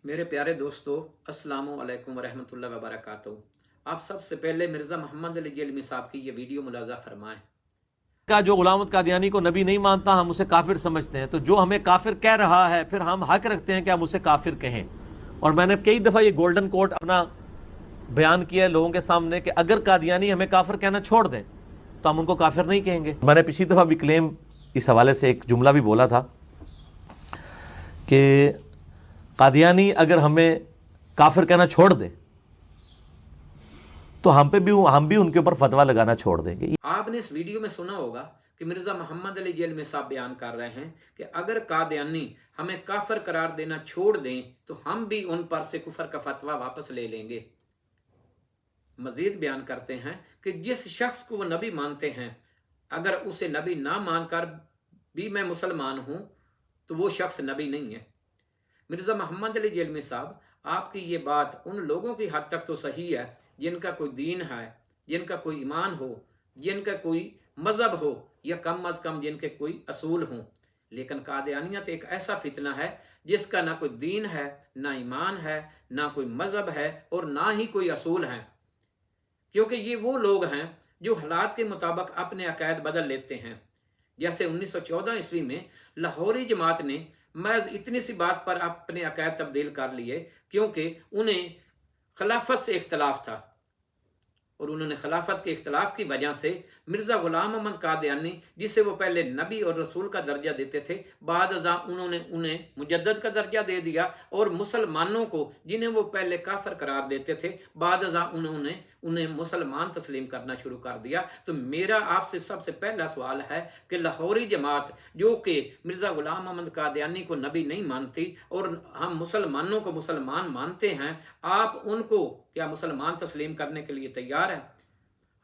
मेरे प्यारे दोस्तों, अस्सलामु अलैकुम वरहमतुल्लाहि वबरकातुहू। आप सबसे पहले मिर्ज़ा मोहम्मद अली जेलमी साहब की ये वीडियो मुलाज़ा फरमाएं। का जो गुलाम कादियानी को नबी नहीं मानता हम उसे काफिर समझते हैं, तो जो हमें काफिर कह रहा है फिर हम हक रखते हैं कि हम उसे काफिर कहें। और मैंने कई दफा ये गोल्डन कोट अपना बयान किया है लोगों के सामने कि अगर कादियानी हमें काफिर कहना छोड़ दें तो हम उनको काफिर नहीं कहेंगे। मैंने पिछली दफा भी क्लेम इस हवाले से एक जुमला भी बोला था कि कादियानी अगर हमें काफिर कहना छोड़ दे तो हम भी उनके ऊपर फतवा लगाना छोड़ देंगे। आपने इस वीडियो में सुना होगा कि मिर्ज़ा मोहम्मद अली जेलमी साहब बयान कर रहे हैं कि अगर कादियानी हमें काफिर करार देना छोड़ दें तो हम भी उन पर से कुफर का फतवा वापस ले लेंगे। मजीद बयान करते हैं कि जिस शख्स को वो नबी मानते हैं, अगर उसे नबी ना मानकर भी मैं मुसलमान हूं तो वो शख्स नबी नहीं है। मिर्ज़ा मोहम्मद अली जेलमी साहब, आपकी ये बात उन लोगों की हद तक तो सही है जिनका कोई दीन है, जिनका कोई ईमान हो, जिनका कोई मज़हब हो, या कम अज़ कम जिनके कोई असूल हों। लेकिन कादियानियत एक ऐसा फितना है जिसका ना कोई दीन है, ना ईमान है, ना कोई मज़हब है और ना ही कोई असूल है। क्योंकि ये वो लोग हैं जो हालात के मुताबिक अपने अकायद बदल लेते हैं। जैसे 1914 ईस्वी में लाहौरी जमात ने महज इतनी सी बात पर अपने अकायद तब्दील कर लिए क्योंकि उन्हें खिलाफत से इख्तलाफ था, और उन्होंने खिलाफत के इख्तलाफ की वजह से मिर्ज़ा गुलाम अहमद कादियानी, जिसे वो पहले नबी और रसूल का दर्जा देते थे, बाद अज़ां उन्होंने उन्हें मुजद्दद का दर्जा दे दिया, और मुसलमानों को जिन्हें वो पहले काफिर करार देते थे, बाद अज़ां उन्होंने उन्हें मुसलमान तस्लीम करना शुरू कर दिया। तो मेरा आपसे सबसे पहला सवाल है कि लाहौरी जमात जो कि मिर्ज़ा गुलाम अहमद कादियानी को नबी नहीं मानती और हम मुसलमानों को मुसलमान मानते हैं, आप उनको क्या मुसलमान तस्लीम करने के लिए तैयार हैं?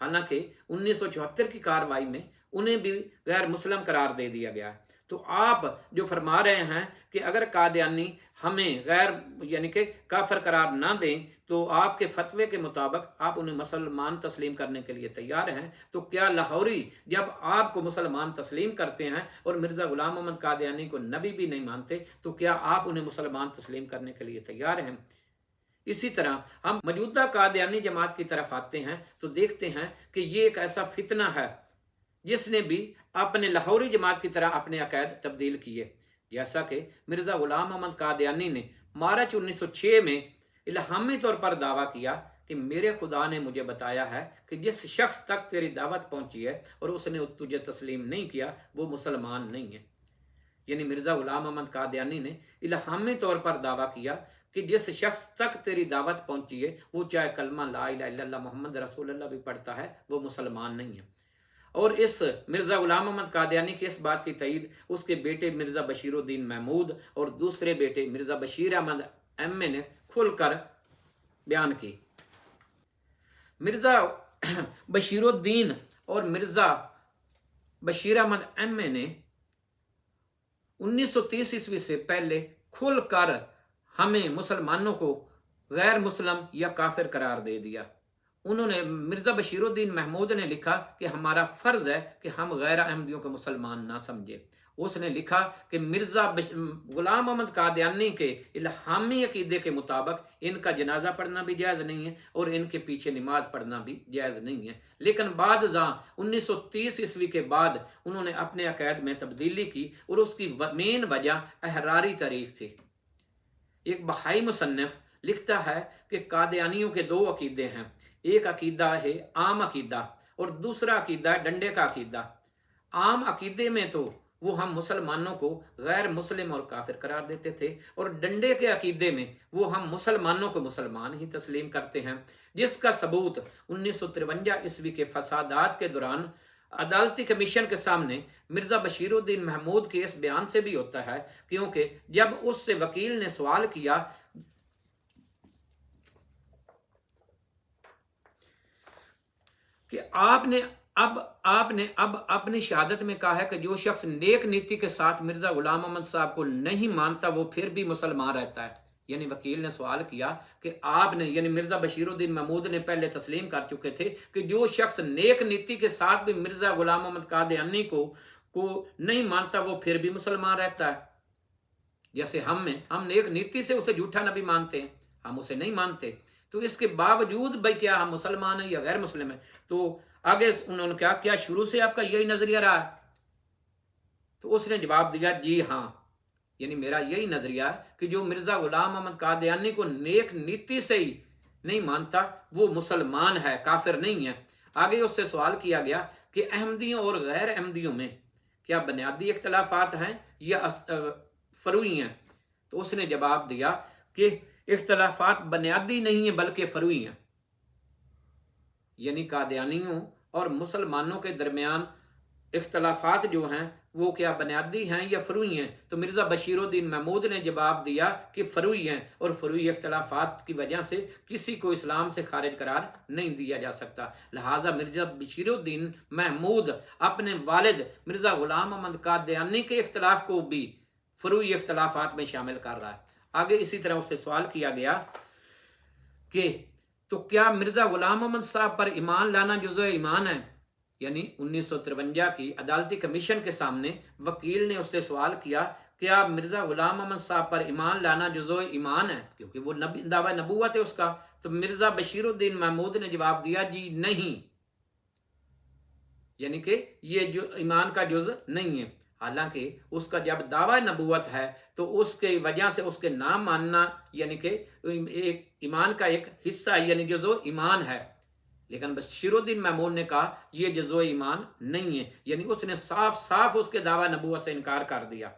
हालांकि 1974 की कार्रवाई में उन्हें भी गैर मुस्लिम करार दे दिया गया है। तो आप जो फरमा रहे हैं कि अगर कादियानी हमें गैर यानी कि काफिर करार ना दें तो आपके फतवे के मुताबिक आप उन्हें मुसलमान तस्लीम करने के लिए तैयार हैं, तो क्या लाहौरी जब आपको मुसलमान तस्लीम करते हैं और मिर्ज़ा गुलाम अहमद कादियानी को नबी भी नहीं मानते, तो क्या आप उन्हें मुसलमान तस्लीम करने के लिए तैयार हैं? इसी तरह हम मौजूदा कादियानी जमात की तरफ आते हैं तो देखते हैं कि ये एक ऐसा फितना है जिसने भी अपने लाहौरी जमात की तरह अपने अकायद तब्दील किए। जैसा कि मिर्ज़ा गुलाम अहमद कादियानी ने मार्च 1906 में इल्हामी तौर पर दावा किया कि मेरे खुदा ने मुझे बताया है कि जिस शख्स तक तेरी दावत पहुंची है और उसने तुझे तस्लीम नहीं किया वो मुसलमान नहीं है। यानी मिर्ज़ा गुलाम अहमद कादियानी ने इल्हामी तौर पर दावा किया कि जिस शख्स तक तेरी दावत पहुंची है वो चाहे कलमा ला इलाहा इल्लल्लाह मोहम्मद रसूलुल्लाह भी पढ़ता है, वो मुसलमान नहीं है। और इस मिर्ज़ा गुलाम अहमद कादियानी की इस बात की तईद उसके बेटे मिर्ज़ा बशीरुद्दीन महमूद और दूसरे बेटे मिर्ज़ा बशीर अहमद एम.ए. ने खुलकर बयान की। मिर्ज़ा बशीरुद्दीन और मिर्ज़ा बशीर अहमद एम.ए. ने 1930 ईस्वी से पहले खुलकर हमें मुसलमानों को गैर मुस्लिम या काफिर करार दे दिया। उन्होंने मिर्ज़ा बशीरुद्दीन महमूद ने लिखा कि हमारा फ़र्ज़ है कि हम गैर अहमदियों को मुसलमान ना समझे। उसने लिखा कि मिर्ज़ा गुलाम अहमद कादियानी के इल्हामी अकीदे के मुताबिक इनका जनाजा पढ़ना भी जायज़ नहीं है और इनके पीछे नमाज पढ़ना भी जायज़ नहीं है। लेकिन बाद 1930 ईस्वी के बाद उन्होंने अपने अकायद में तब्दीली की और उसकी मेन वजह अहरारी तारीख थी। एक बहाई मुसन्निफ लिखता है कि कादियानियों के दो अकीदे हैं, एक अकीदा है आम अकीदा और दूसरा अकीदा है डंडे का अकीदा। आम अकीदे में तो वो हम मुसलमानों को गैर मुस्लिम और काफिर करार देते थे, और डंडे के अकीदे में वो हम मुसलमानों को मुसलमान ही तस्लीम करते हैं, जिसका सबूत 1953 ईस्वी के फसादात के दौरान अदालती कमीशन के सामने मिर्ज़ा बशीरुद्दीन महमूद के इस बयान से भी होता है। क्योंकि जब उससे वकील ने सवाल किया कि आपने अब अपनी शहादत में कहा है कि जो शख्स नेक नीति के साथ मिर्ज़ा गुलाम अहमद साहब को नहीं मानता वो फिर भी मुसलमान रहता है। यानी वकील ने सवाल किया कि आपने, यानी मिर्ज़ा बशीरुद्दीन महमूद ने पहले तस्लीम कर चुके थे कि जो शख्स नेक नीति के साथ भी मिर्ज़ा गुलाम अहमद कादियानी को नहीं मानता वो फिर भी मुसलमान रहता है। जैसे हम एक नीति से उसे झूठा नबी मानते हैं, हम उसे नहीं मानते, तो इसके बावजूद भाई क्या हम मुसलमान हैं या गैर मुस्लिम हैं? तो आगे उन्होंने क्या शुरू से आपका यही नजरिया रहा है? तो उसने जवाब दिया जी हाँ, यानी मेरा यही नजरिया है कि जो मिर्जा गुलाम अहमद कादियानी को नेक नीति से ही नहीं मानता वो मुसलमान है, काफिर नहीं है। आगे उससे सवाल किया गया कि अहमदियों और गैर अहमदियों में क्या बुनियादी इख्तलाफात हैं या फरूई हैं? तो उसने जवाब दिया कि इख्तलाफात बुनियादी नहीं है बल्कि फरूई हैं, यानी कादियानियों और मुसलमानों के दरमियान इख्तलाफात जो हैं वो क्या बुनियादी हैं या फरूई हैं? तो मिर्ज़ा बशीरुद्दीन महमूद ने जवाब दिया कि फरूई हैं, और फरूई इख्तलाफात की वजह से किसी को इस्लाम से खारिज करार नहीं दिया जा सकता। लिहाजा मिर्ज़ा बशीरुद्दीन महमूद अपने वालिद मिर्ज़ा गुलाम अहमद कादियानी के इख्तलाफ को भी फरूई इख्तलाफात में शामिल कर रहा है। आगे इसी तरह उससे सवाल किया गया कि तो क्या मिर्ज़ा गुलाम अहमद साहब पर ईमान लाना जुज़्व ईमान है? यानी 1953 की अदालती कमीशन के सामने वकील ने उससे सवाल किया क्या मिर्ज़ा गुलाम अहमद साहब पर ईमान लाना जुज़्व ईमान है, क्योंकि वो दावा नबूवत है उसका। तो मिर्ज़ा बशीरुद्दीन महमूद ने जवाब दिया जी नहीं, यानी कि ये जो ईमान का जुज़्व नहीं है। हालांकि उसका जब दावा नबूवत है तो उसके वजह से उसके नाम मानना यानी कि एक ईमान का एक हिस्सा यानी जुज़्व ईमान है, लेकिन बशीरुद्दीन महमूद ने कहा यह जुज़्व ईमान नहीं है, यानी उसने साफ साफ उसके दावा नबूवत से इनकार कर दिया।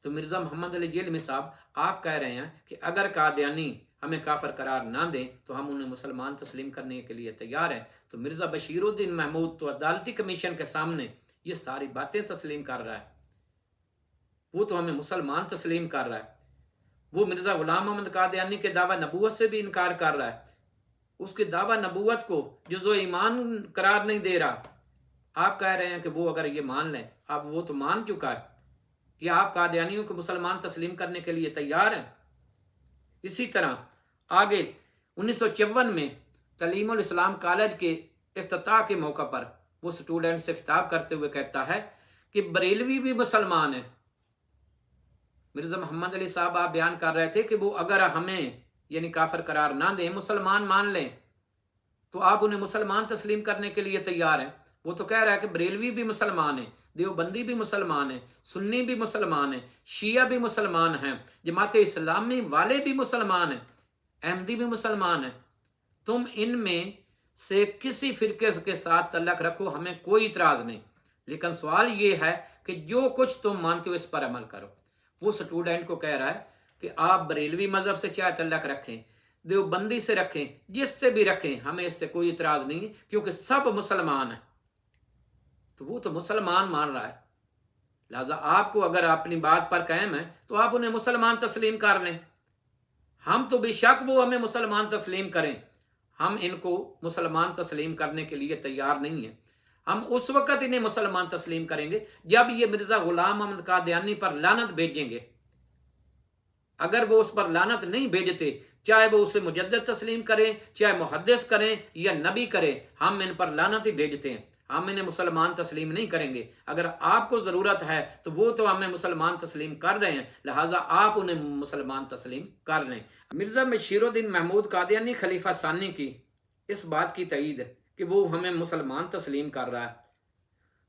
तो मिर्ज़ा मोहम्मद अली जिलमी साहब आप कह रहे हैं कि अगर कादियानी हमें काफिर करार ना दें तो हम उन्हें मुसलमान तस्लीम करने के लिए तैयार हैं। तो मिर्ज़ा बशीरुद्दीन महमूद तो अदालती कमीशन के सामने ये सारी बातें तस्लीम कर रहा है, वो तो हमें मुसलमान तस्लीम कर रहा है। वो मिर्ज़ा गुलाम अहमद कादियानी के दावा नबूवत से भी इनकार कर रहा है, उसके दावा नबूवत को जुज़्व ईमान करार नहीं दे रहा। आप कह रहे हैं कि वो अगर ये मान लें, अब वो तो मान चुका है कि आप कादियानियों को मुसलमान तस्लीम करने के लिए तैयार हैं। इसी तरह आगे 1954 में तलीमुल इस्लाम कॉलेज के इफ्तिताह के मौका पर वो स्टूडेंट से खिताब करते हुए कहता है कि बरेलवी भी मुसलमान है। मिर्ज़ा मोहम्मद अली साहब आप बयान कर रहे थे कि वो अगर हमें यानी काफिर करार ना दें, मुसलमान मान लें, तो आप उन्हें मुसलमान तस्लीम करने के लिए तैयार हैं। वो तो कह रहा है कि बरेलवी भी मुसलमान है, देवबंदी भी मुसलमान है, सुन्नी भी मुसलमान है, शिया भी मुसलमान हैं, जमात इस्लामी वाले भी मुसलमान हैं, अहमदी भी मुसलमान है। तुम इनमें से किसी फिरके के साथ तल्लक रखो, हमें कोई इतराज नहीं, लेकिन सवाल ये है कि जो कुछ तुम मानते हो इस पर अमल करो। वो स्टूडेंट को कह रहा है कि आप बरेलवी मजहब से चाहे तल्लक रखें, देवबंदी से रखें, जिससे भी रखें, हमें इससे कोई इतराज नहीं, क्योंकि सब मुसलमान हैं। तो वो तो मुसलमान मान रहा है, लिहाजा आपको अगर अपनी बात पर कायम है तो आप उन्हें मुसलमान तस्लीम कर लें। हम तो बेशक वो हमें मुसलमान तस्लीम करें, हम इनको मुसलमान तस्लीम करने के लिए तैयार नहीं है। हम उस वक़्त इन्हें मुसलमान तस्लीम करेंगे जब ये मिर्ज़ा गुलाम अहमद कादियानी पर लानत भेजेंगे। अगर वो उस पर लानत नहीं भेजते, चाहे वो उसे मुजद्दिद तस्लीम करें, चाहे मुहद्दिस करें या नबी करें, हम इन पर लानत ही भेजते हैं, हम इन्हें मुसलमान तस्लीम नहीं करेंगे। अगर आपको ज़रूरत है तो वो तो हमें मुसलमान तस्लीम कर रहे हैं, लिहाजा आप उन्हें मुसलमान तस्लीम कर लें। मिर्ज़ा बशीरुद्दीन महमूद कादियानी खलीफा सानी की इस बात की तईद कि वो हमें मुसलमान तस्लीम कर रहा है।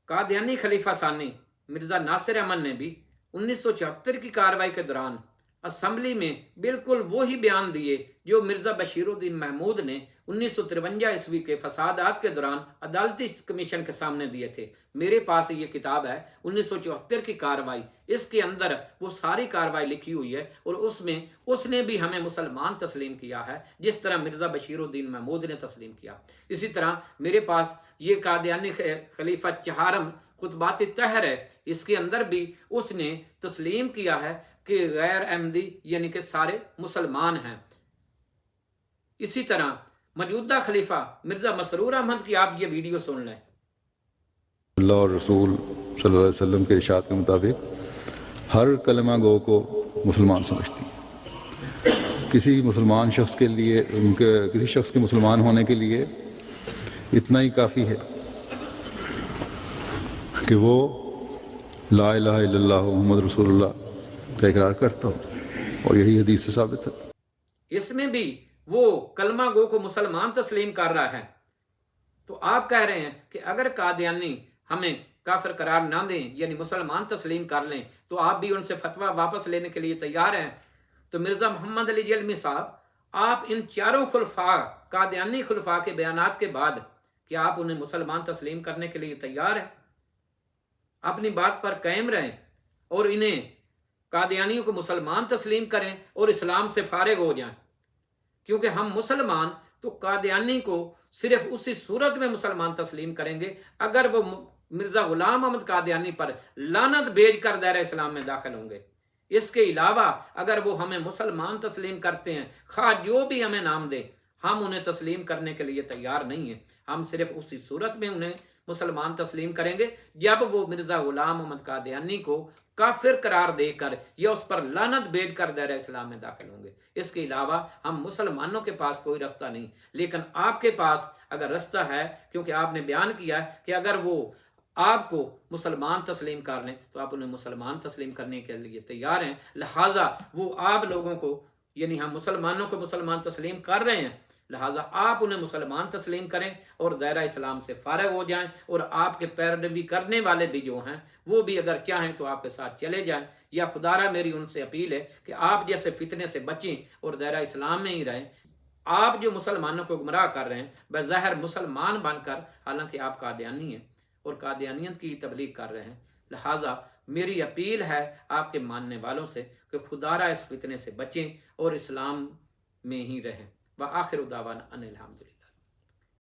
कादियानी खलीफा सानी मिर्ज़ा नासिर अहमद ने भी 1974 की कार्रवाई के दौरान असम्बली में बिल्कुल वही बयान दिए जो मिर्ज़ा बशीरुद्दीन महमूद ने 1953 ईस्वी के फसादात के दौरान अदालती कमीशन के सामने दिए थे। मेरे पास ये किताब है 1974 की कार्रवाई, इसके अंदर वो सारी कार्रवाई लिखी हुई है और उसमें उसने भी हमें मुसलमान तस्लीम किया है जिस तरह मिर्ज़ा बशीरुद्दीन महमूद ने तस्लीम किया। इसी तरह मेरे पास ये कादियानी खलीफा चहारम खुतबात तहर है, इसके अंदर भी उसने तस्लीम किया है कि गैर अहमदी यानी कि सारे मुसलमान हैं। इसी तरह मौजूदा खलीफा मिर्ज़ा मसरूर अहमद की आप ये वीडियो सुन लें। अल्लाह और रसूल सल्लल्लाहु अलैहि वसल्लम के इरशाद के मुताबिक हर कलमा गो को मुसलमान समझती है। किसी मुसलमान शख्स के लिए किसी शख्स के मुसलमान होने के लिए इतना ही काफ़ी है कि वो ला इलाहा इल्लल्लाह मुहम्मद रसूलुल्लाह کا اقرار کرتا ہوں، اور یہی حدیث سے ثابت ہے۔ اس میں بھی وہ کلمہ گو کو مسلمان تسلیم کر رہا ہے، تو آپ کہہ رہے ہیں کہ اگر قادیانی ہمیں کافر قرار نہ دیں یعنی مسلمان تسلیم کر لیں تو آپ بھی ان سے فتویٰ واپس لینے کے لیے تیار ہیں۔ تو مرزا محمد علی جلمی صاحب، آپ ان چاروں خلفاء قادیانی خلفاء کے بیانات کے بعد کیا آپ انہیں مسلمان تسلیم کرنے کے لیے تیار ہیں؟ اپنی بات پر قائم رہیں اور انہیں قادیانیوں کو مسلمان تسلیم کریں اور اسلام سے فارغ ہو جائیں، کیونکہ ہم مسلمان تو قادیانی کو صرف اسی صورت میں مسلمان تسلیم کریں گے اگر وہ مرزا غلام احمد قادیانی پر لعنت بھیج کر دائرہ اسلام میں داخل ہوں گے۔ اس کے علاوہ اگر وہ ہمیں مسلمان تسلیم کرتے ہیں، خواہ جو بھی ہمیں نام دے، ہم انہیں تسلیم کرنے کے لیے تیار نہیں ہیں۔ ہم صرف اسی صورت میں انہیں مسلمان تسلیم کریں گے جب وہ مرزا غلام احمد قادیانی کو کافر قرار دے کر یا اس پر لعنت بھیج کر دائرہ اسلام میں داخل ہوں گے۔ اس کے علاوہ ہم مسلمانوں کے پاس کوئی رستہ نہیں، لیکن آپ کے پاس اگر رستہ ہے، کیونکہ آپ نے بیان کیا ہے کہ اگر وہ آپ کو مسلمان تسلیم کر لیں تو آپ انہیں مسلمان تسلیم کرنے کے لیے تیار ہیں، لہٰذا وہ آپ لوگوں کو یعنی ہم مسلمانوں کو مسلمان تسلیم کر رہے ہیں، لہٰذا آپ انہیں مسلمان تسلیم کریں اور دائرہ اسلام سے فارغ ہو جائیں، اور آپ کے پیروی کرنے والے بھی جو ہیں وہ بھی اگر چاہیں تو آپ کے ساتھ چلے جائیں، یا خدارہ میری ان سے اپیل ہے کہ آپ جیسے فتنے سے بچیں اور دائرہ اسلام میں ہی رہیں۔ آپ جو مسلمانوں کو گمراہ کر رہے ہیں بظاہر مسلمان بن کر، حالانکہ آپ قادیانی ہیں اور قادیانیت کی تبلیغ کر رہے ہیں، لہٰذا میری اپیل ہے آپ کے ماننے والوں سے کہ خدارہ اس فتنے سے بچیں اور اسلام میں ہی رہیں۔ وآخر دعوانا ان الحمدللہ۔